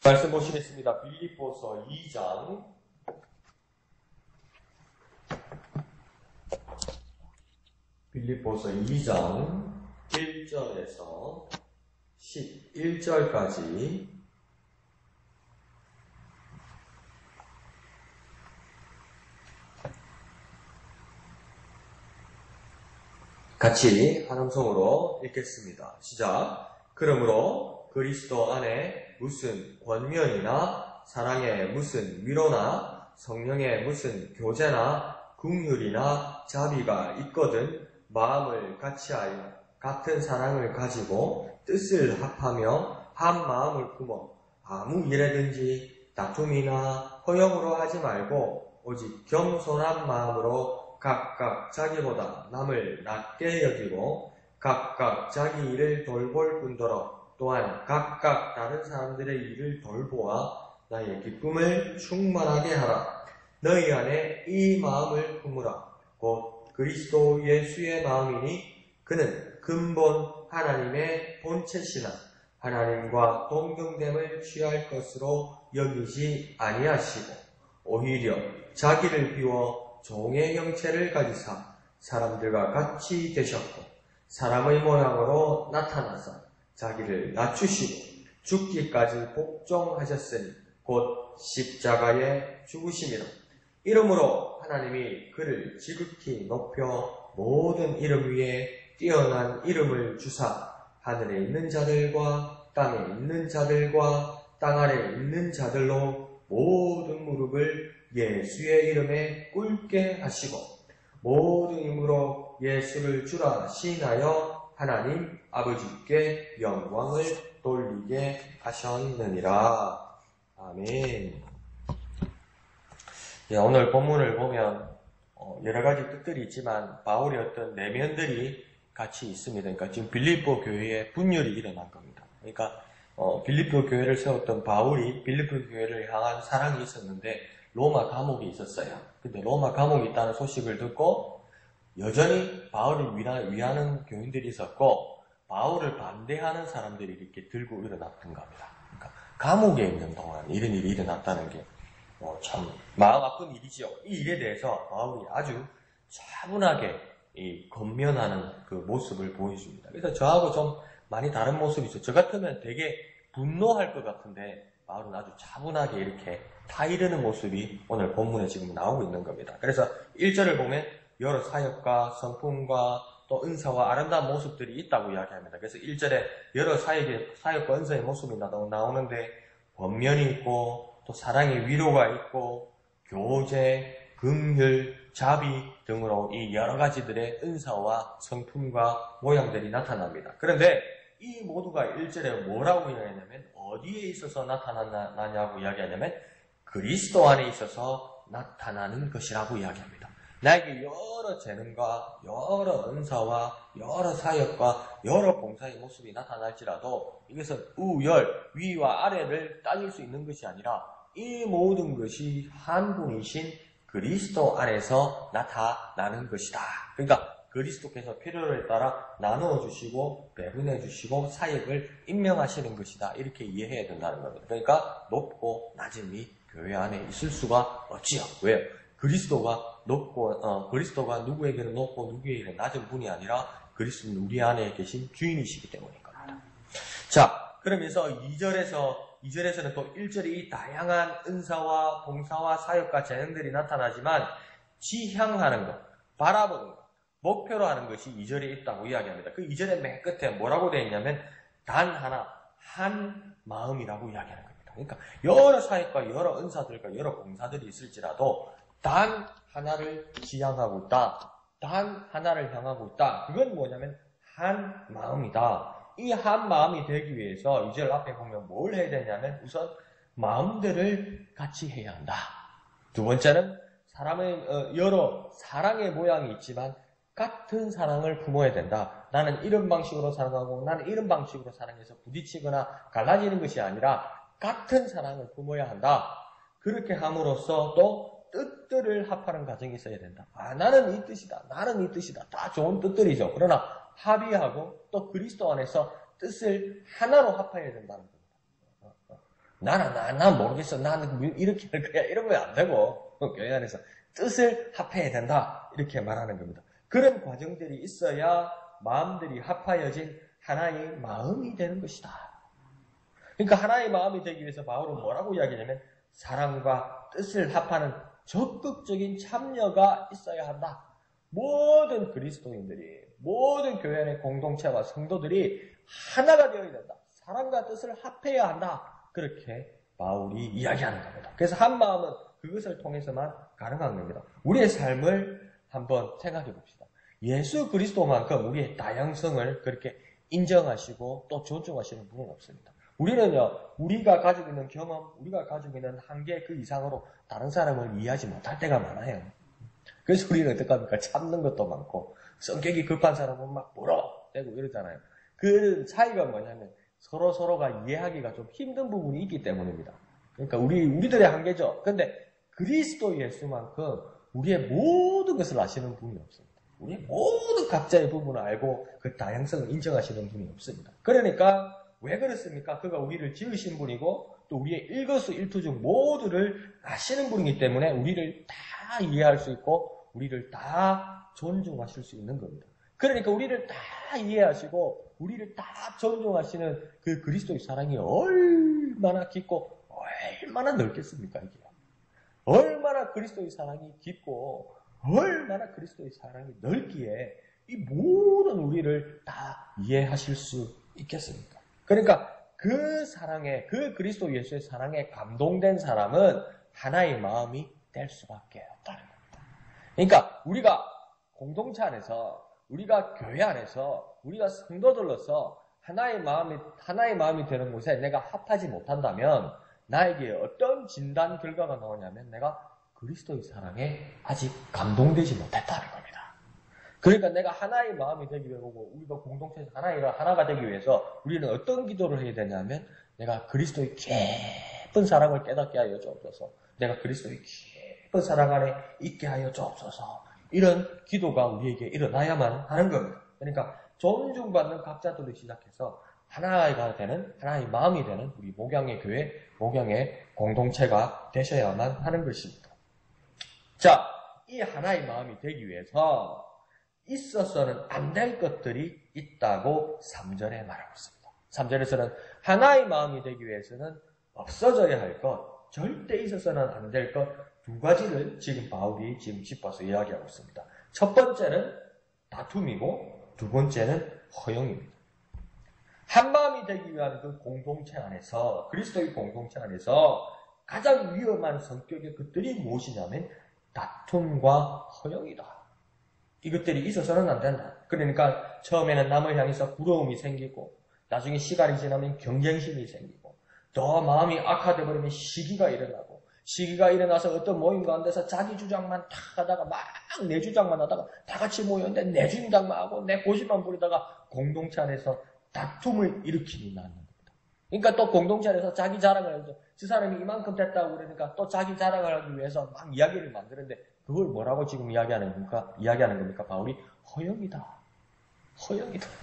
말씀 보시겠습니다. 빌립보서 2장 1절에서 11절까지 같이 한 음성으로 읽겠습니다. 시작. 그러므로 그리스도 안에 무슨 권면이나 사랑의 무슨 위로나 성령의 무슨 교제나 긍휼이나 자비가 있거든 마음을 같이하여 같은 사랑을 가지고 뜻을 합하며 한 마음을 품어 아무 일에든지 다툼이나 허영으로 하지 말고 오직 겸손한 마음으로 각각 자기보다 남을 낮게 여기고 각각 자기 일을 돌볼 뿐더러 또한 각각 다른 사람들의 일을 돌보아 나의 기쁨을 충만하게 하라. 너희 안에 이 마음을 품으라. 곧 그리스도 예수의 마음이니 그는 근본 하나님의 본체시나 하나님과 동등됨을 취할 것으로 여기지 아니하시고 오히려 자기를 비워 종의 형체를 가지사 사람들과 같이 되셨고 사람의 모양으로 나타나서 자기를 낮추시고 죽기까지 복종하셨으니 곧 십자가에 죽으심이라. 이러므로 하나님이 그를 지극히 높여 모든 이름 위에 뛰어난 이름을 주사 하늘에 있는 자들과 땅에 있는 자들과 땅 아래 있는 자들로 모든 무릎을 예수의 이름에 꿇게 하시고 모든 힘으로 예수를 주라 시인하여 하나님 아버지께 영광을 돌리게 하셨느니라. 아멘. 오늘 본문을 보면 여러 가지 뜻들이 있지만 바울의 어떤 내면들이 같이 있습니다. 그러니까 지금 빌립보 교회에 분열이 일어난 겁니다. 그러니까 빌립보 교회를 세웠던 바울이 빌립보 교회를 향한 사랑이 있었는데 로마 감옥이 있었어요. 근데 로마 감옥이 있다는 소식을 듣고 여전히 바울을 위하는 교인들이 있었고 바울을 반대하는 사람들이 이렇게 들고 일어났던 겁니다. 그러니까 감옥에 있는 동안 이런 일이 일어났다는 게 참 마음 아픈 일이죠. 이 일에 대해서 바울이 아주 차분하게 권면하는 그 모습을 보여줍니다. 그래서 저하고 좀 많이 다른 모습이죠. 저 같으면 되게 분노할 것 같은데 바울은 아주 차분하게 이렇게 타이르는 모습이 오늘 본문에 지금 나오고 있는 겁니다. 그래서 1절을 보면 여러 사역과 성품과 또 은사와 아름다운 모습들이 있다고 이야기합니다. 그래서 1절에 여러 사역과 은사의 모습이 나오는데 권면이 있고 또 사랑의 위로가 있고 교제, 긍휼, 자비 등으로 이 여러 가지들의 은사와 성품과 모양들이 나타납니다. 그런데 이 모두가 1절에 뭐라고 이야기하냐면 어디에 있어서 나타나냐고 이야기하냐면 그리스도 안에 있어서 나타나는 것이라고 이야기합니다. 나에게 여러 재능과 여러 은사와 여러 사역과 여러 봉사의 모습이 나타날지라도 이것은 우열, 위와 아래를 따질 수 있는 것이 아니라 이 모든 것이 한 분이신 그리스도 안에서 나타나는 것이다. 그러니까 그리스도께서 필요에 따라 나누어 주시고 배분해 주시고 사역을 임명하시는 것이다. 이렇게 이해해야 된다는 겁니다. 그러니까 높고 낮음이 교회 안에 있을 수가 없지요. 왜요? 그리스도가 누구에게는 높고 누구에게는 낮은 분이 아니라 그리스도는 우리 안에 계신 주인이시기 때문인 겁니다. 자, 그러면서 2절에서는 또 1절에 이 다양한 은사와 봉사와 사역과 재능들이 나타나지만 지향하는 것, 바라보는 것, 목표로 하는 것이 2절에 있다고 이야기합니다. 그 2절의 맨 끝에 뭐라고 되어 있냐면 단 하나, 한 마음이라고 이야기하는 겁니다. 그러니까 여러 사역과 여러 은사들과 여러 봉사들이 있을지라도 단 하나를 지향하고 있다. 단 하나를 향하고 있다. 그건 뭐냐면 한 마음이다. 이 한 마음이 되기 위해서 2절 앞에 보면 뭘 해야 되냐면 우선 마음들을 같이 해야 한다. 두 번째는 사람의 여러 사랑의 모양이 있지만 같은 사랑을 품어야 된다. 나는 이런 방식으로 사랑하고 나는 이런 방식으로 사랑해서 부딪히거나 갈라지는 것이 아니라 같은 사랑을 품어야 한다. 그렇게 함으로써 또 뜻들을 합하는 과정이 있어야 된다. 나는 이 뜻이다. 나는 이 뜻이다. 다 좋은 뜻들이죠. 그러나 합의하고 또 그리스도 안에서 뜻을 하나로 합해야 된다는 겁니다. 난 모르겠어. 나는 이렇게 할 거야. 이러면 안 되고, 교회 안에서 뜻을 합해야 된다. 이렇게 말하는 겁니다. 그런 과정들이 있어야 마음들이 합하여진 하나의 마음이 되는 것이다. 그러니까 하나의 마음이 되기 위해서 바울은 뭐라고 이야기하냐면 사랑과 뜻을 합하는 적극적인 참여가 있어야 한다. 모든 그리스도인들이, 모든 교회 안의 공동체와 성도들이 하나가 되어야 된다. 사랑과 뜻을 합해야 한다. 그렇게 바울이 이야기하는 겁니다. 그래서 한 마음은 그것을 통해서만 가능한 겁니다. 우리의 삶을 한번 생각해 봅시다. 예수 그리스도만큼 우리의 다양성을 그렇게 인정하시고 또 존중하시는 분은 없습니다. 우리는요, 우리가 가지고 있는 경험, 우리가 가지고 있는 한계 그 이상으로 다른 사람을 이해하지 못할 때가 많아요. 그래서 우리는 어떡합니까? 참는 것도 많고, 성격이 급한 사람은 막 물어대고 이러잖아요. 그 차이가 뭐냐면 서로가 이해하기가 좀 힘든 부분이 있기 때문입니다. 그러니까 우리들의 한계죠. 근데 그리스도 예수만큼 우리의 모든 것을 아시는 분이 없습니다. 우리의 모든 각자의 부분을 알고 그 다양성을 인정하시는 분이 없습니다. 그러니까 왜 그렇습니까? 그가 우리를 지으신 분이고 또 우리의 일거수일투 중 모두를 아시는 분이기 때문에 우리를 다 이해할 수 있고 우리를 다 존중하실 수 있는 겁니다. 그러니까 우리를 다 이해하시고 우리를 다 존중하시는 그 그리스도의 사랑이 얼마나 깊고 얼마나 넓겠습니까? 이게 얼마나 그리스도의 사랑이 깊고 얼마나 그리스도의 사랑이 넓기에 이 모든 우리를 다 이해하실 수 있겠습니까? 그러니까 그 사랑에, 그 그리스도 예수의 사랑에 감동된 사람은 하나의 마음이 될 수밖에 없다는 겁니다. 그러니까 우리가 공동체 안에서, 우리가 교회 안에서, 우리가 성도들로서 하나의 마음이 되는 곳에 내가 합하지 못한다면 나에게 어떤 진단 결과가 나오냐면 내가 그리스도의 사랑에 아직 감동되지 못했다는 겁니다. 그러니까 내가 하나의 마음이 되기 위해서 우리가 공동체에서 하나가 되기 위해서 우리는 어떤 기도를 해야 되냐면 내가 그리스도의 깊은 사랑을 깨닫게 하여 주옵소서. 내가 그리스도의 깊은 사랑 안에 있게 하여 주옵소서. 이런 기도가 우리에게 일어나야만 하는 겁니다. 그러니까 존중받는 각자들을 시작해서 하나가 되는, 하나의 마음이 되는 우리 목양의 교회, 목양의 공동체가 되셔야만 하는 것입니다. 자, 이 하나의 마음이 되기 위해서 있어서는 안 될 것들이 있다고 3절에 말하고 있습니다. 3절에서는 하나의 마음이 되기 위해서는 없어져야 할 것, 절대 있어서는 안 될 것 두 가지를 지금 바울이 지금 짚어서 이야기하고 있습니다. 첫 번째는 다툼이고 두 번째는 허용입니다. 한 마음이 되기 위한 그 공동체 안에서, 그리스도의 공동체 안에서 가장 위험한 성격의 것들이 무엇이냐면 다툼과 허용이다. 이것들이 있어서는 안 된다. 그러니까 처음에는 남을 향해서 부러움이 생기고 나중에 시간이 지나면 경쟁심이 생기고 더 마음이 악화되어 버리면 시기가 일어나서 어떤 모임 가운데서 자기 주장만 탁 하다가 막 내 주장만 하다가 다 같이 모였는데 내 주장만 하고 내 고집만 부리다가 공동체 안에서 다툼을 일으키는 겁니다. 그러니까 또 공동체 안에서 자기 자랑을 해서 저 사람이 이만큼 됐다고 그러니까 또 자기 자랑을 하기 위해서 막 이야기를 만드는데 그걸 뭐라고 지금 이야기하는 겁니까? 바울이 허영이다.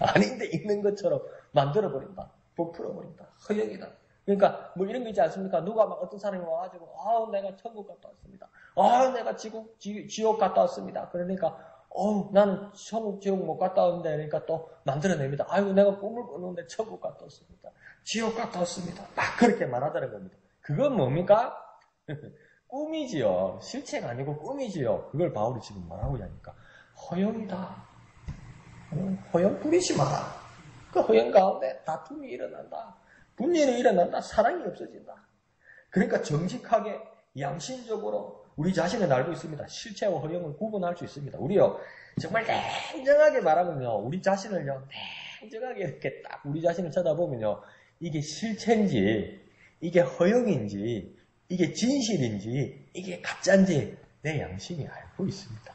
아닌데 있는 것처럼 만들어버린다. 부풀어버린다. 허영이다. 그러니까 뭐 이런 거 있지 않습니까? 누가 막 어떤 사람이 와가지고 내가 천국 갔다 왔습니다. 내가 지옥 갔다 왔습니다. 그러니까 나는 천국 지옥 못 갔다 왔는데 그러니까 또 만들어냅니다. 내가 꿈을 꿨는데 천국 갔다 왔습니다. 지옥 갔다 왔습니다. 막 그렇게 말하다는 겁니다. 그건 뭡니까? 꿈이지요. 실체가 아니고 꿈이지요. 그걸 바울이 지금 뭐라고 하니까 허영이다. 허영 부리지 마라. 그 허영 가운데 다툼이 일어난다. 분열이 일어난다. 사랑이 없어진다. 그러니까 정직하게 양심적으로 우리 자신을 알고 있습니다. 실체와 허영을 구분할 수 있습니다. 우리요 정말 냉정하게 말하면요 우리 자신을요 냉정하게 이렇게 딱 우리 자신을 쳐다보면요 이게 실체인지 이게 허영인지 이게 진실인지 이게 가짜인지 내 양심이 알고 있습니다.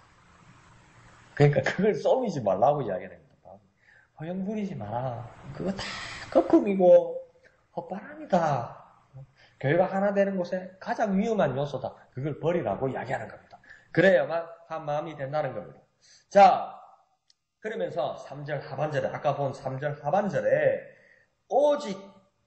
그러니까 그걸 쏘이지 말라고 이야기하는 겁니다. 허영 부리지 마라. 그거 다 거품이고 헛바람이다. 교회가 하나 되는 곳에 가장 위험한 요소다. 그걸 버리라고 이야기하는 겁니다. 그래야만 한 마음이 된다는 겁니다. 자, 그러면서 3절 하반절에 아까 본 3절 하반절에 오직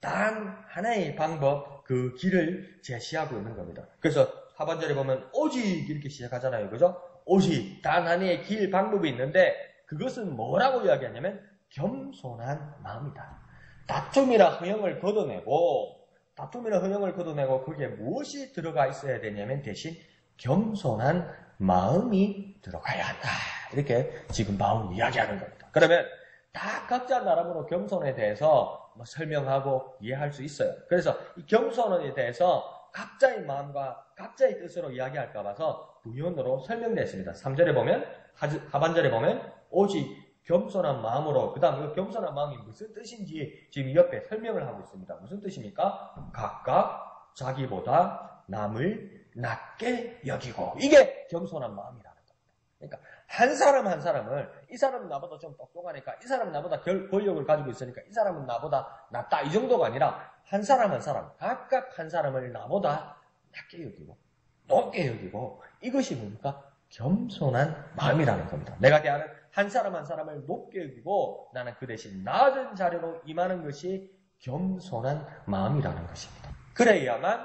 단 하나의 방법 그 길을 제시하고 있는 겁니다. 그래서 하반절에 보면 오직 이렇게 시작하잖아요. 그죠? 오직 단 하나의 길 방법이 있는데 그것은 뭐라고 이야기하냐면 겸손한 마음이다. 다툼이나 허영을 걷어내고 거기에 무엇이 들어가 있어야 되냐면 대신 겸손한 마음이 들어가야 한다. 이렇게 지금 바울이 이야기하는 겁니다. 그러면 다 각자 나름으로 겸손에 대해서 설명하고 이해할 수 있어요. 그래서 이 겸손에 대해서 각자의 마음과 각자의 뜻으로 이야기할까 봐서 부연으로 설명됐습니다. 3절에 보면, 하반절에 보면 오직 겸손한 마음으로, 그 다음 그 겸손한 마음이 무슨 뜻인지 지금 옆에 설명을 하고 있습니다. 무슨 뜻입니까? 각각 자기보다 남을 낮게 여기고, 이게 겸손한 마음이라는 겁니다. 그러니까 한 사람 한 사람을, 이 사람은 나보다 좀 똑똑하니까, 이 사람은 나보다 권력을 가지고 있으니까, 이 사람은 나보다 낫다, 이 정도가 아니라 한 사람 한 사람, 각각 한 사람을 나보다 낮게 여기고 높게 여기고, 이것이 뭡니까? 겸손한 마음이라는 겁니다. 내가 대하는 한 사람 한 사람을 높게 여기고 나는 그 대신 낮은 자리로 임하는 것이 겸손한 마음이라는 것입니다. 그래야만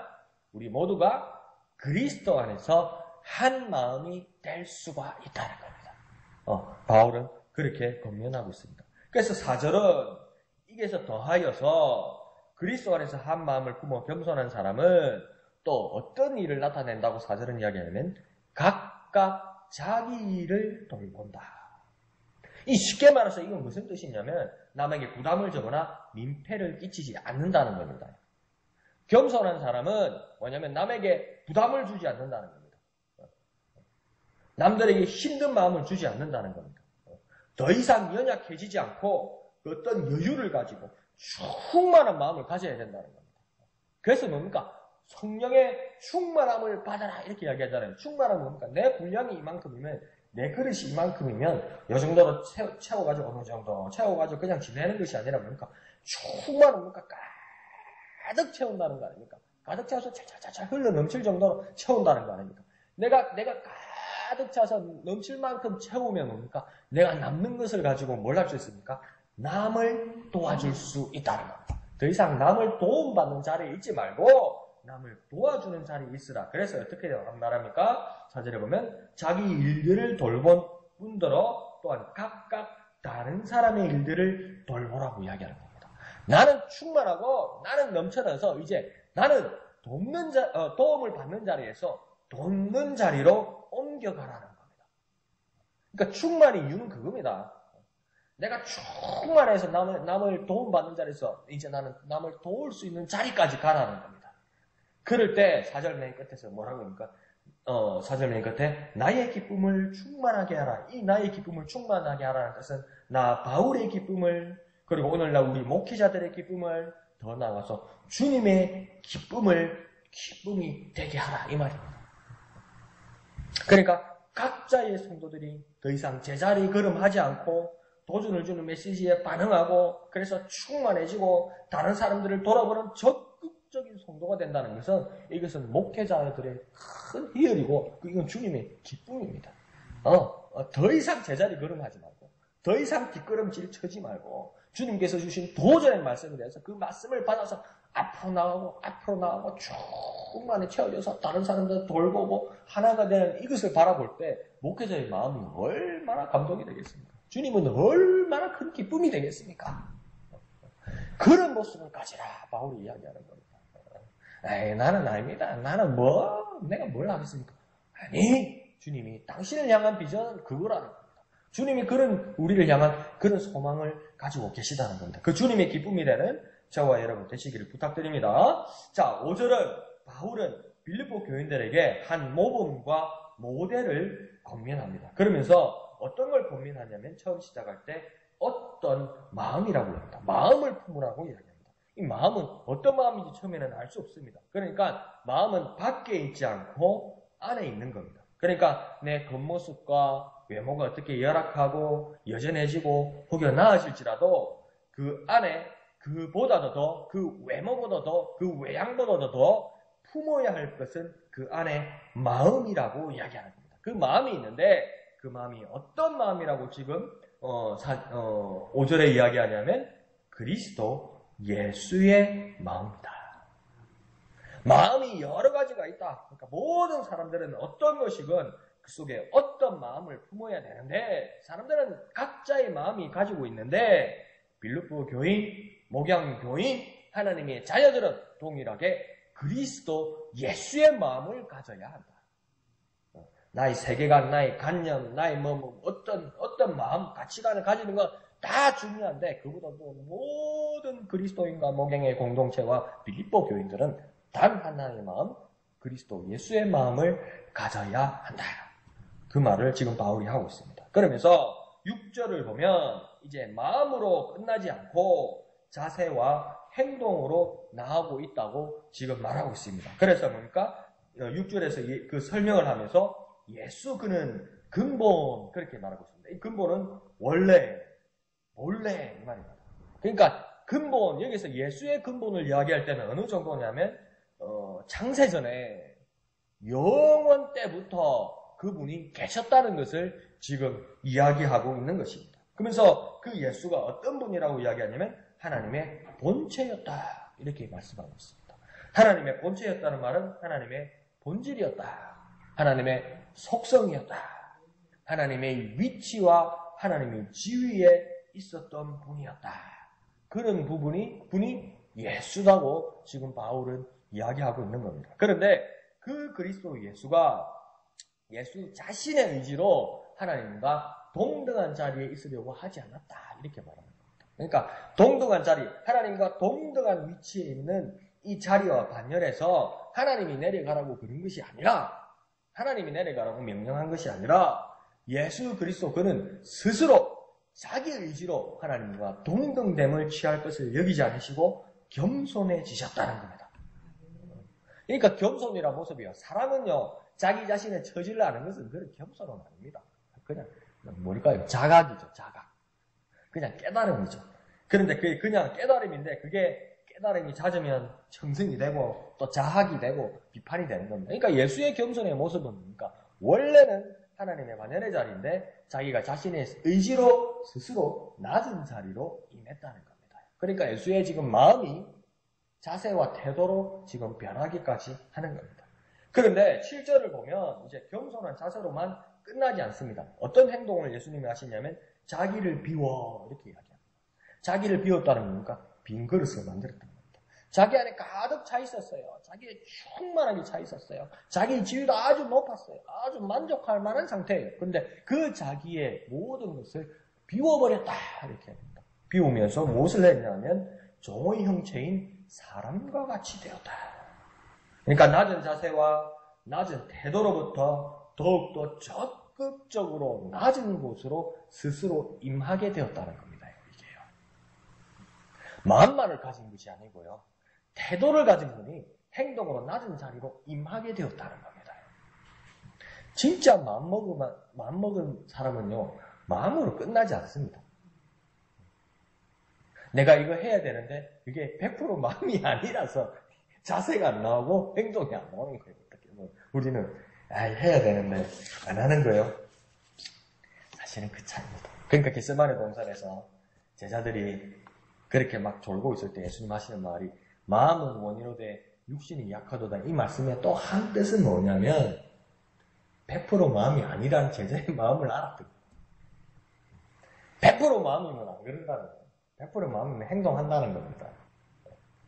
우리 모두가 그리스도 안에서 한 마음이 될 수가 있다는 겁니다. 바울은 그렇게 권면하고 있습니다. 그래서 4절은 이게서 더하여서 그리스도 안에서 한 마음을 품어 겸손한 사람은 또 어떤 일을 나타낸다고 4절은 이야기하냐면 각각 자기 일을 돌본다. 이 쉽게 말해서 이건 무슨 뜻이냐면 남에게 부담을 주거나 민폐를 끼치지 않는다는 겁니다. 겸손한 사람은 뭐냐면 남에게 부담을 주지 않는다는 겁니다. 남들에게 힘든 마음을 주지 않는다는 겁니다. 더 이상 연약해지지 않고 어떤 여유를 가지고 충만한 마음을 가져야 된다는 겁니다. 그래서 뭡니까? 성령의 충만함을 받아라 이렇게 이야기하잖아요. 충만함은 뭡니까? 내 분량이 이만큼이면, 내 그릇이 이만큼이면 이 정도로 채워가지고 어느 정도 채워가지고 그냥 지내는 것이 아니라 뭡니까? 충만한 뭡니까? 가득 채운다는 거 아닙니까? 가득 채워서 찰찰찰 흘러 넘칠 정도로 채운다는 거 아닙니까? 내가 가득 차서 넘칠 만큼 채우면 뭡니까? 내가 남는 것을 가지고 뭘 할 수 있습니까? 남을 도와줄 수 있다는 겁니다. 더 이상 남을 도움받는 자리에 있지 말고 남을 도와주는 자리에 있으라. 그래서 어떻게 말합니까? 4절에 보면 자기 일들을 돌본 뿐더러 또한 각각 다른 사람의 일들을 돌보라고 이야기하는 겁니다. 나는 충만하고 나는 넘쳐나서 이제 나는 도움을 받는 자리에서 돕는 자리로 옮겨가라는 겁니다. 그러니까 충만의 이유는 그겁니다. 내가 충만해서 남을 도움받는 자리에서 이제 나는 남을 도울 수 있는 자리까지 가라는 겁니다. 그럴 때 4절 맨 끝에서 뭐라고 합니까? 4절 맨 끝에 나의 기쁨을 충만하게 하라. 이 나의 기쁨을 충만하게 하라는 뜻은 나 바울의 기쁨을, 그리고 오늘날 우리 목회자들의 기쁨을, 더 나아가서 주님의 기쁨이 되게 하라 이 말입니다. 그러니까 각자의 성도들이 더 이상 제자리 걸음하지 않고 도전을 주는 메시지에 반응하고 그래서 충만해지고 다른 사람들을 돌아보는 적극적인 성도가 된다는 것은 이것은 목회자들의 큰 희열이고 이건 주님의 기쁨입니다. 더 이상 제자리 걸음하지 말고 더 이상 뒷걸음질 쳐지 말고 주님께서 주신 도전의 말씀에 대해서 그 말씀을 받아서 앞으로 나가고 충만히 채워져서 다른 사람들 돌보고 하나가 되는 이것을 바라볼 때 목회자의 마음이 얼마나 감동이 되겠습니까? 주님은 얼마나 큰 기쁨이 되겠습니까? 그런 모습을 가지라 바울이 이야기하는 겁니다. 에이, 나는 아닙니다. 나는 내가 뭘 하겠습니까? 아니, 주님이 당신을 향한 비전은 그거라는 겁니다. 주님이 우리를 향한 그런 소망을 가지고 계시다는 겁니다. 그 주님의 기쁨이 되는 저와 여러분 되시기를 부탁드립니다. 자, 5절은 바울은 빌립보 교인들에게 한 모범과 모델을 권면합니다. 그러면서 어떤 걸 권면하냐면 처음 시작할 때 어떤 마음이라고 합니다. 마음을 품으라고 이야기합니다. 이 마음은 어떤 마음인지 처음에는 알 수 없습니다. 그러니까 마음은 밖에 있지 않고 안에 있는 겁니다. 그러니까 내 겉모습과 외모가 어떻게 열악하고 여전해지고 혹여 나아질지라도 그 안에 그보다도 더, 그 외모보다 더, 그 외양보다도 더 품어야 할 것은 그 안에 마음이라고 이야기하는 겁니다. 그 마음이 있는데 그 마음이 어떤 마음이라고 지금 5절에 이야기하냐면 그리스도 예수의 마음이다. 마음이 여러 가지가 있다. 그러니까 모든 사람들은 어떤 것이건 그 속에 어떤 마음을 품어야 되는데 사람들은 각자의 마음이 가지고 있는데 빌립보 교인, 목양 교인, 하나님의 자녀들은 동일하게 그리스도 예수의 마음을 가져야 한다. 나의 세계관, 나의 관념, 나의 어떤 마음, 가치관을 가지는 건 다 중요한데 그보다도 모든 그리스도인과 목양의 공동체와 빌립보 교인들은 단 하나의 마음, 그리스도 예수의 마음을 가져야 한다. 그 말을 지금 바울이 하고 있습니다. 그러면서 6절을 보면 이제 마음으로 끝나지 않고 자세와 행동으로 나아가고 있다고 지금 말하고 있습니다. 그래서 뭡니까? 6절에서 그 설명을 하면서 예수 그는 근본 그렇게 말하고 있습니다. 이 근본은 원래 이 말입니다. 그러니까 근본 여기서 예수의 근본을 이야기할 때는 어느 정도냐면 창세전에 영원 때부터 그분이 계셨다는 것을 지금 이야기하고 있는 것입니다. 그러면서 그 예수가 어떤 분이라고 이야기하냐면 하나님의 본체였다 이렇게 말씀하고 있습니다. 하나님의 본체였다는 말은 하나님의 본질이었다. 하나님의 속성이었다. 하나님의 위치와 하나님의 지위에 있었던 분이었다. 그런 분이 예수라고 지금 바울은 이야기하고 있는 겁니다. 그런데 그 그리스도 예수가 예수 자신의 의지로 하나님과 동등한 자리에 있으려고 하지 않았다. 이렇게 말합니다. 그러니까 동등한 자리, 하나님과 동등한 위치에 있는 이 자리와 반열에서 하나님이 내려가라고 그런 것이 아니라 하나님이 내려가라고 명령한 것이 아니라 예수 그리스도 그는 스스로 자기 의지로 하나님과 동등됨을 취할 것을 여기지 않으시고 겸손해지셨다는 겁니다. 그러니까 겸손이란 모습이요. 사람은요, 자기 자신의 처지를 아는 것은 그런 겸손은 아닙니다. 그냥 뭘까요? 자각이죠, 자각. 그냥 깨달음이죠. 그런데 그게 그냥 깨달음인데 그게 깨달음이 잦으면 청승이 되고 또 자학이 되고 비판이 되는 겁니다. 그러니까 예수의 겸손의 모습은 뭡니까? 원래는 하나님의 반열의 자리인데 자기가 자신의 의지로 스스로 낮은 자리로 임했다는 겁니다. 그러니까 예수의 지금 마음이 자세와 태도로 지금 변하기까지 하는 겁니다. 그런데 7절을 보면 이제 겸손한 자세로만 끝나지 않습니다. 어떤 행동을 예수님이 하시냐면 자기를 비워 이렇게 이야기합니다. 자기를 비웠다는 겁니까? 빈 그릇을 만들었다는 겁니다. 자기 안에 가득 차 있었어요. 자기에 충만하게 차 있었어요. 자기 지위도 아주 높았어요. 아주 만족할 만한 상태예요. 그런데 그 자기의 모든 것을 비워버렸다 이렇게 합니다. 비우면서 무엇을 했냐면 종의 형체인 사람과 같이 되었다. 그러니까 낮은 자세와 낮은 태도로부터 더욱더 적극적으로 낮은 곳으로 스스로 임하게 되었다는 겁니다. 이게요. 마음만을 가진 것이 아니고요. 태도를 가진 분이 행동으로 낮은 자리로 임하게 되었다는 겁니다. 진짜 마음먹은 사람은요, 마음으로 끝나지 않습니다. 내가 이거 해야 되는데 그게 100% 마음이 아니라서 자세가 안 나오고 행동이 안 나오는 거예요. 우리는 해야 되는데 안 하는 거예요. 사실은 그 차이입니다. 그러니까 겟세마네 동산에서 제자들이 그렇게 막 졸고 있을 때 예수님 하시는 말이 마음은 원이로되 육신이 약하도다. 이 말씀의 또 한 뜻은 뭐냐면 100% 마음이 아니라는 제자의 마음을 알았던 거예요. 100% 마음이면 안 그런다는 거예요. 100% 마음이면 행동한다는 겁니다.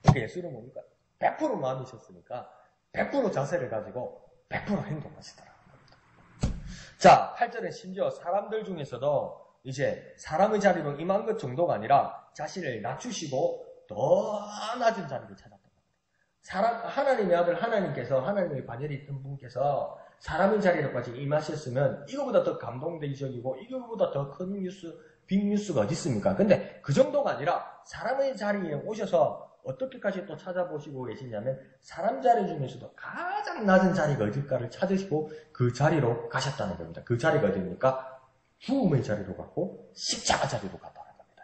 그러니까 예수는 뭡니까? 100% 마음이셨으니까 100% 자세를 가지고 100% 행동하시더라는 겁니다. 자, 8절은 심지어 사람들 중에서도 이제 사람의 자리로 임한 것 정도가 아니라 자신을 낮추시고 더 낮은 자리를 찾았던 겁니다. 하나님의 아들 하나님께서 하나님의 반열이 있던 분께서 사람의 자리로까지 임하셨으면 이거보다 더 감동적이고 이거보다 더 큰 뉴스, 빅뉴스가 어디 있습니까? 근데 그 정도가 아니라 사람의 자리에 오셔서 어떻게까지 또 찾아보시고 계시냐면 사람 자리 중에서도 가장 낮은 자리가 어딜까를 찾으시고 그 자리로 가셨다는 겁니다. 그 자리가 어디입니까? 죽음의 자리로 갔고 십자가 자리로 갔다는 겁니다.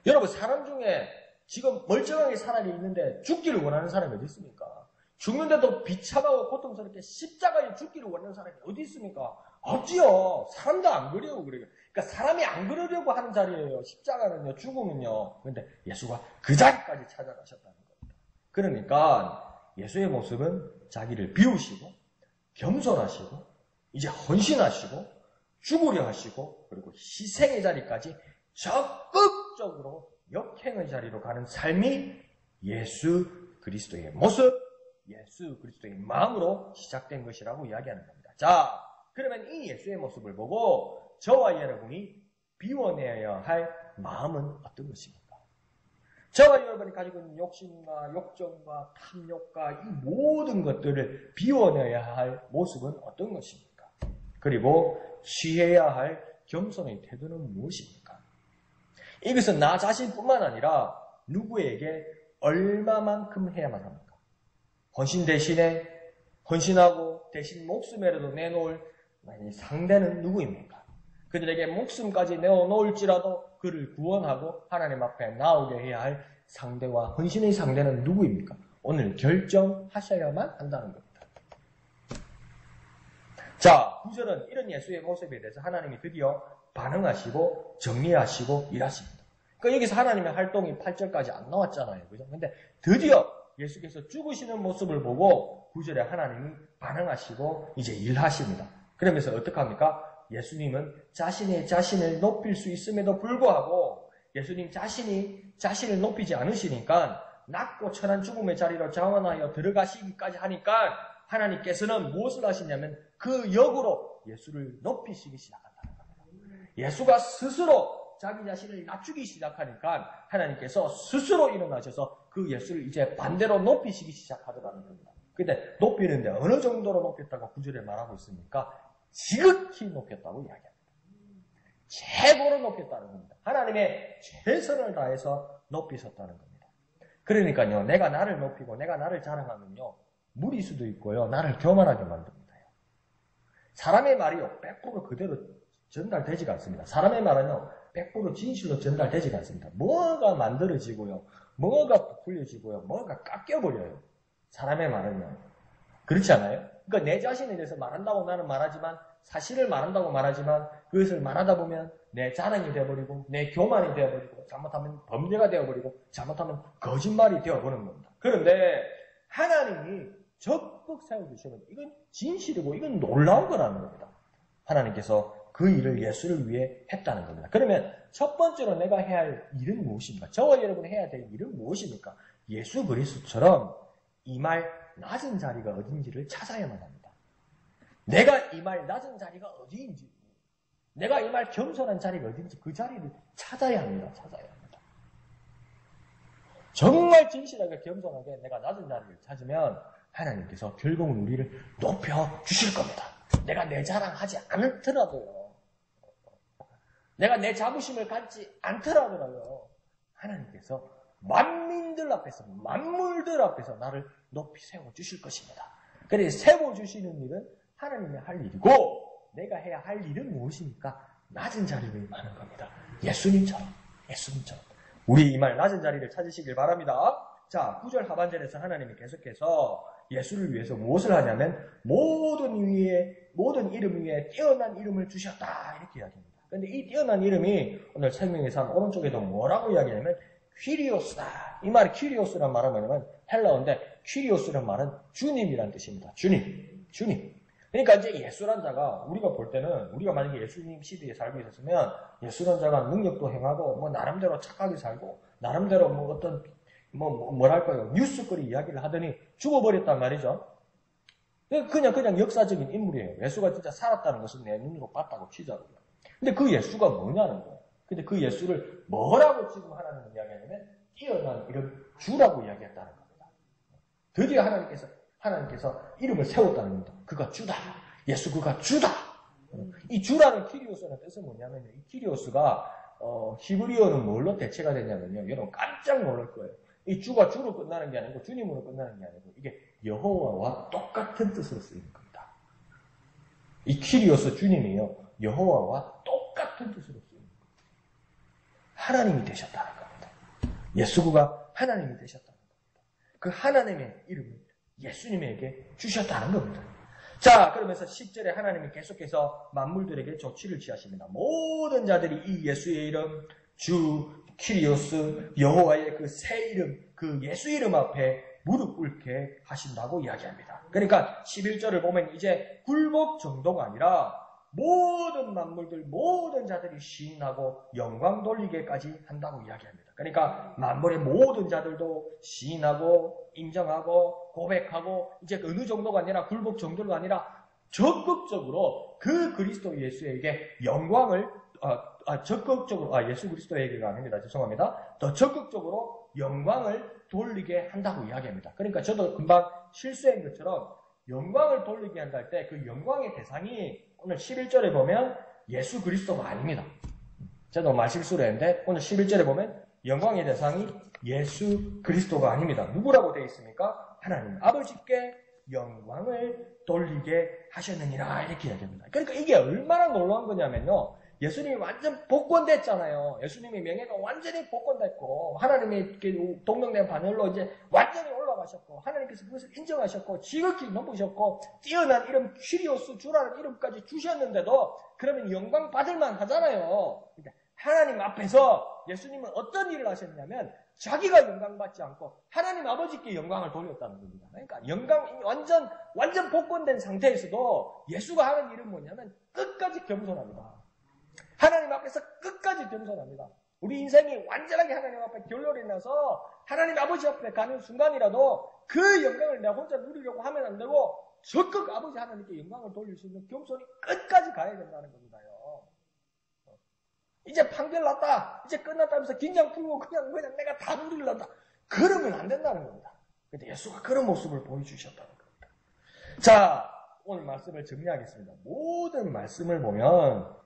여러분, 사람 중에 지금 멀쩡하게 살아있는데 있는데 죽기를 원하는 사람이 어디 있습니까? 죽는데도 비참하고 고통스럽게 십자가에 죽기를 원하는 사람이 어디 있습니까? 없지요. 사람도 안 그래요. 그러니까 사람이 안 그러려고 하는 자리예요. 십자가는요, 죽음은요. 그런데 예수가 그 자리까지 찾아가셨다는 겁니다. 그러니까 예수의 모습은 자기를 비우시고 겸손하시고 이제 헌신하시고 죽으려 하시고 그리고 희생의 자리까지 적극적으로 역행의 자리로 가는 삶이 예수 그리스도의 모습, 예수 그리스도의 마음으로 시작된 것이라고 이야기하는 겁니다. 자, 그러면 이 예수의 모습을 보고 저와 여러분이 비워내야 할 마음은 어떤 것입니까? 저와 여러분이 가지고 있는 욕심과 욕정과 탐욕과 이 모든 것들을 비워내야 할 모습은 어떤 것입니까? 그리고 취해야 할 겸손의 태도는 무엇입니까? 이것은 나 자신뿐만 아니라 누구에게 얼마만큼 해야만 합니까? 헌신 대신에 헌신하고 대신 목숨이라도 내놓을 상대는 누구입니까? 그들에게 목숨까지 내어놓을지라도 그를 구원하고 하나님 앞에 나오게 해야 할 상대와 헌신의 상대는 누구입니까? 오늘 결정하셔야만 한다는 겁니다. 자, 9절은 이런 예수의 모습에 대해서 하나님이 드디어 반응하시고 정리하시고 일하십니다. 그러니까 여기서 하나님의 활동이 8절까지 안 나왔잖아요. 그죠? 근데 드디어 예수께서 죽으시는 모습을 보고 9절에 하나님이 반응하시고 이제 일하십니다. 그러면서 어떡합니까? 예수님은 자신을 높일 수 있음에도 불구하고 예수님 자신이 자신을 높이지 않으시니까 낮고 천한 죽음의 자리로 자원하여 들어가시기까지 하니까 하나님께서는 무엇을 하시냐면 그 역으로 예수를 높이시기 시작한다는 겁니다. 예수가 스스로 자기 자신을 낮추기 시작하니까 하나님께서 스스로 일어나셔서 그 예수를 이제 반대로 높이시기 시작하더라는 겁니다. 근데 높이는데 어느 정도로 높였다고 9절에 말하고 있습니까? 지극히 높였다고 이야기합니다. 최고로 높였다는 겁니다. 하나님의 최선을 다해서 높이셨다는 겁니다. 그러니까요, 내가 나를 높이고 내가 나를 자랑하면요, 무리수도 있고요, 나를 교만하게 만듭니다. 사람의 말이요, 100% 그대로 전달되지가 않습니다. 사람의 말은요, 100% 진실로 전달되지가 않습니다. 뭐가 만들어지고요, 뭐가 부풀려지고요, 뭐가 깎여버려요. 사람의 말은요. 그렇지 않아요? 그러니까 내 자신에 대해서 말한다고 나는 말하지만, 사실을 말한다고 말하지만, 그것을 말하다 보면 내 자랑이 되어버리고, 내 교만이 되어버리고, 잘못하면 범죄가 되어버리고, 잘못하면 거짓말이 되어버리는 겁니다. 그런데 하나님이 적극 세워주시면 이건 진실이고 이건 놀라운 거라는 겁니다. 하나님께서 그 일을 예수를 위해 했다는 겁니다. 그러면 첫 번째로 내가 해야 할 일은 무엇입니까? 저와 여러분이 해야 될 일은 무엇입니까? 예수 그리스도처럼 이 말 낮은 자리가 어딘지를 찾아야만 합니다. 내가 이 말 낮은 자리가 어디인지, 내가 이 말 겸손한 자리가 어딘지 그 자리를 찾아야 합니다. 찾아야 합니다. 정말 진실하게 겸손하게 내가 낮은 자리를 찾으면 하나님께서 결국은 우리를 높여주실 겁니다. 내가 내 자랑하지 않더라도요, 내가 내 자부심을 갖지 않더라도요, 하나님께서 만민들 앞에서, 만물들 앞에서 나를 높이 세워주실 것입니다. 그래서 세워주시는 일은 하나님의 할 일이고, 내가 해야 할 일은 무엇입니까? 낮은 자리를 임하는 겁니다. 예수님처럼. 우리 이 말 낮은 자리를 찾으시길 바랍니다. 자, 9절 하반절에서 하나님이 계속해서 예수를 위해서 무엇을 하냐면 모든 이름 위에 뛰어난 이름을 주셨다, 이렇게 이야기합니다. 그런데 이 뛰어난 이름이 오늘 생명의 산 오른쪽에도 뭐라고 이야기하냐면 퀴리오스다. 이 말이 퀴리오스란 말은 뭐냐면 헬라어인데, 퀴리오스란 말은 주님이란 뜻입니다. 주님. 그러니까 이제 예수란 자가 우리가 볼 때는, 우리가 만약에 예수님 시대에 살고 있었으면 예수란 자가 능력도 행하고 뭐 나름대로 착하게 살고 나름대로 뭐 어떤 뭐랄까요, 뉴스거리 이야기를 하더니 죽어버렸단 말이죠. 그냥 역사적인 인물이에요. 예수가 진짜 살았다는 것을 내 눈으로 봤다고 치자고요. 근데 그 예수가 뭐냐는 거예요. 근데 그 예수를 뭐라고 지금 하나님은 이야기하냐면 뛰어난 이름 주라고 이야기했다는 겁니다. 드디어 하나님께서 이름을 세웠다는 겁니다. 그가 주다. 예수 그가 주다. 이 주라는 키리오스라는 뜻은 뭐냐면요, 이 키리오스가 히브리어는 뭘로 대체가 되냐면요, 여러분 깜짝 놀랄 거예요. 이 주가 주로 끝나는 게 아니고 주님으로 끝나는 게 아니고 이게 여호와와 똑같은 뜻으로 쓰이는 겁니다. 이 키리오스 주님이요, 여호와와 똑같은 뜻으로 쓰이는 겁니다. 하나님이 되셨다는 겁니다. 예수가 하나님이 되셨다는 겁니다. 그 하나님의 이름을 예수님에게 주셨다는 겁니다. 자, 그러면서 10절에 하나님이 계속해서 만물들에게 조치를 취하십니다. 모든 자들이 이 예수의 이름, 주, 키리오스, 여호와의 그 새 이름, 그 예수 이름 앞에 무릎 꿇게 하신다고 이야기합니다. 그러니까 11절을 보면 이제 굴복 정도가 아니라 모든 만물들, 모든 자들이 시인하고 영광 돌리게까지 한다고 이야기합니다. 그러니까 만물의 모든 자들도 시인하고 인정하고 고백하고 이제 어느 정도가 아니라 굴복 정도가 아니라 적극적으로 그 그리스도 예수에게 영광을 예수 그리스도에게가 아닙니다. 죄송합니다. 더 적극적으로 영광을 돌리게 한다고 이야기합니다. 그러니까 저도 금방 실수한 것처럼 영광을 돌리게 한다 할 때 그 영광의 대상이 오늘 11절에 보면 예수 그리스도가 아닙니다. 저도 말실수를 했는데 오늘 11절에 보면 영광의 대상이 예수 그리스도가 아닙니다. 누구라고 되어 있습니까? 하나님 아버지께 영광을 돌리게 하셨느니라 이렇게 이야기합니다. 그러니까 이게 얼마나 놀라운 거냐면요. 예수님이 완전 복권됐잖아요. 예수님의 명예가 완전히 복권됐고 하나님의 동명된 바늘로 이제 완전히 올라가셨고 하나님께서 그것을 인정하셨고 지극히 높으셨고 뛰어난 이름 퀴리오스 주라는 이름까지 주셨는데도 그러면 영광 받을만 하잖아요. 그러니까 하나님 앞에서 예수님은 어떤 일을 하셨냐면 자기가 영광 받지 않고 하나님 아버지께 영광을 돌렸다는 겁니다. 그러니까 영광 완전 복권된 상태에서도 예수가 하는 일은 뭐냐면 끝까지 겸손합니다. 하나님 앞에서 끝까지 겸손합니다. 우리 인생이 완전하게 하나님 앞에 결론이 나서 하나님 아버지 앞에 가는 순간이라도 그 영광을 내가 혼자 누리려고 하면 안 되고 적극 아버지 하나님께 영광을 돌릴 수 있는 겸손이 끝까지 가야 된다는 겁니다요. 이제 판결 났다. 이제 끝났다면서 긴장 풀고 그냥 내가 다 누리려다. 그러면 안 된다는 겁니다. 근데 예수가 그런 모습을 보여주셨다는 겁니다. 자, 오늘 말씀을 정리하겠습니다. 모든 말씀을 보면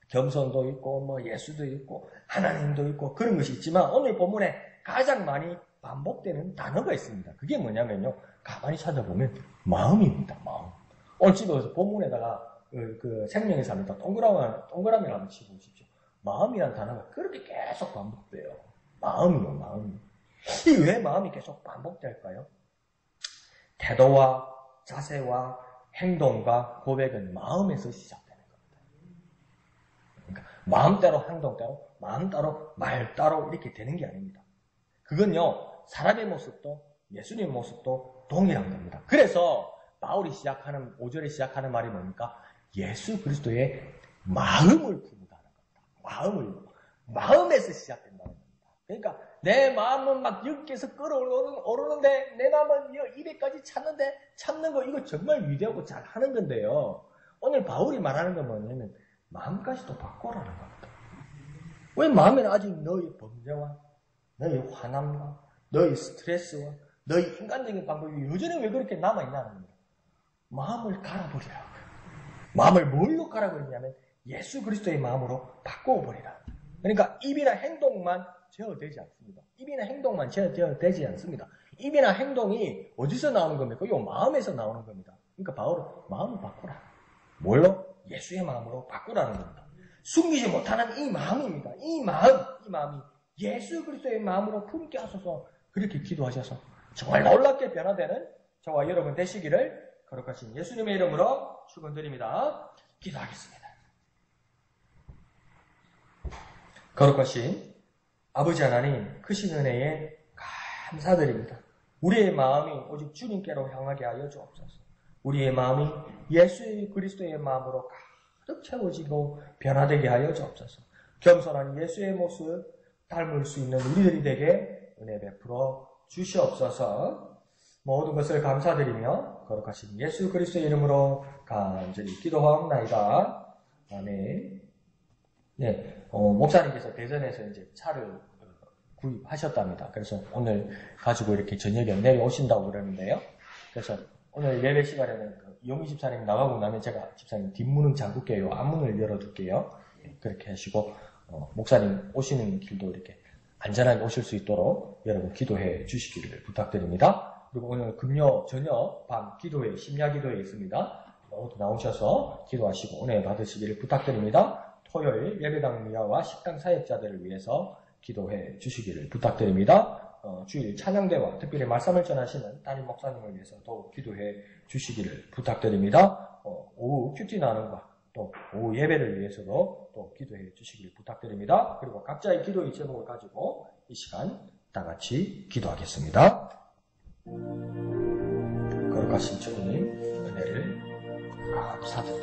겸손도 있고 예수도 있고 하나님도 있고 그런 것이 있지만 오늘 본문에 가장 많이 반복되는 단어가 있습니다. 그게 뭐냐면요. 가만히 찾아보면 마음입니다. 마음. 오늘 집에서 본문에다가 그 생명의 삶에다 동그라미를 한번 치보십시오. 마음이라는 단어가 그렇게 계속 반복돼요. 마음이요, 마음. 이 왜 마음이 계속 반복될까요? 태도와 자세와 행동과 고백은 마음에서 시작돼요. 마음대로 행동대로 마음 따로 말 따로 이렇게 되는 게 아닙니다. 그건요 사람의 모습도 예수님의 모습도 동일한 겁니다. 그래서 바울이 5절에 시작하는 말이 뭡니까? 예수 그리스도의 마음을 품다는 겁니다. 마음에서 시작된다는 겁니다. 그러니까 내 마음은 막 여기에서 끌어오르는데 내 마음은 입에까지 참는 거 이거 정말 위대하고 잘하는 건데요. 오늘 바울이 말하는 건 뭐냐면 마음까지도 바꿔라는 겁니다. 왜 마음에는 아직 너의 범죄와 너의 화남과 너의 스트레스와 너의 인간적인 방법이 여전히 왜 그렇게 남아있냐는 겁니다. 마음을 갈아버리라고요. 마음을 뭘로 갈아버리냐면 예수 그리스도의 마음으로 바꿔버리라. 그러니까 입이나 행동만 제어되지 않습니다. 입이나 행동만 제어되지 않습니다. 입이나 행동이 어디서 나오는 겁니까? 이 마음에서 나오는 겁니다. 그러니까 바울은 마음을 바꾸라. 뭘로? 예수의 마음으로 바꾸라는 겁니다. 숨기지 못하는 이 마음입니다. 이 마음이 예수 그리스도의 마음으로 품게 하소서 그렇게 기도하셔서 정말 놀랍게 변화되는 저와 여러분 되시기를 거룩하신 예수님의 이름으로 축원드립니다. 기도하겠습니다. 거룩하신 아버지 하나님 크신 은혜에 감사드립니다. 우리의 마음이 오직 주님께로 향하게 하여 주옵소서. 우리의 마음이 예수 그리스도의 마음으로 가득 채워지고 변화되게 하여 주옵소서. 겸손한 예수의 모습 닮을 수 있는 우리들이 되게 은혜 베풀어 주시옵소서. 모든 것을 감사드리며 거룩하신 예수 그리스도의 이름으로 간절히 기도하옵나이다. 아멘. 네, 목사님께서 대전에서 이제 차를 구입하셨답니다. 그래서 오늘 가지고 이렇게 저녁에 내려오신다고 그러는데요. 그래서 오늘 예배 시간에는 영희 집사님 나가고 나면 제가 집사님 뒷문은 잠글게요. 앞문을 열어둘게요. 그렇게 하시고 목사님 오시는 길도 이렇게 안전하게 오실 수 있도록 여러분 기도해 주시기를 부탁드립니다. 그리고 오늘 금요 저녁 밤 기도회 심야기도회 있습니다. 모두 나오셔서 기도하시고 은혜 받으시기를 부탁드립니다. 토요일 예배당 미화와 식당 사역자들을 위해서 기도해 주시기를 부탁드립니다. 주일 찬양대와 특별히 말씀을 전하시는 담임 목사님을 위해서 더욱 기도해 주시기를 부탁드립니다. 오후 큐티 나눔과 또 오후 예배를 위해서도 또 기도해 주시기를 부탁드립니다. 그리고 각자의 기도의 제목을 가지고 이 시간 다 같이 기도하겠습니다. 거룩하신 주님 은혜를 감사드립니다.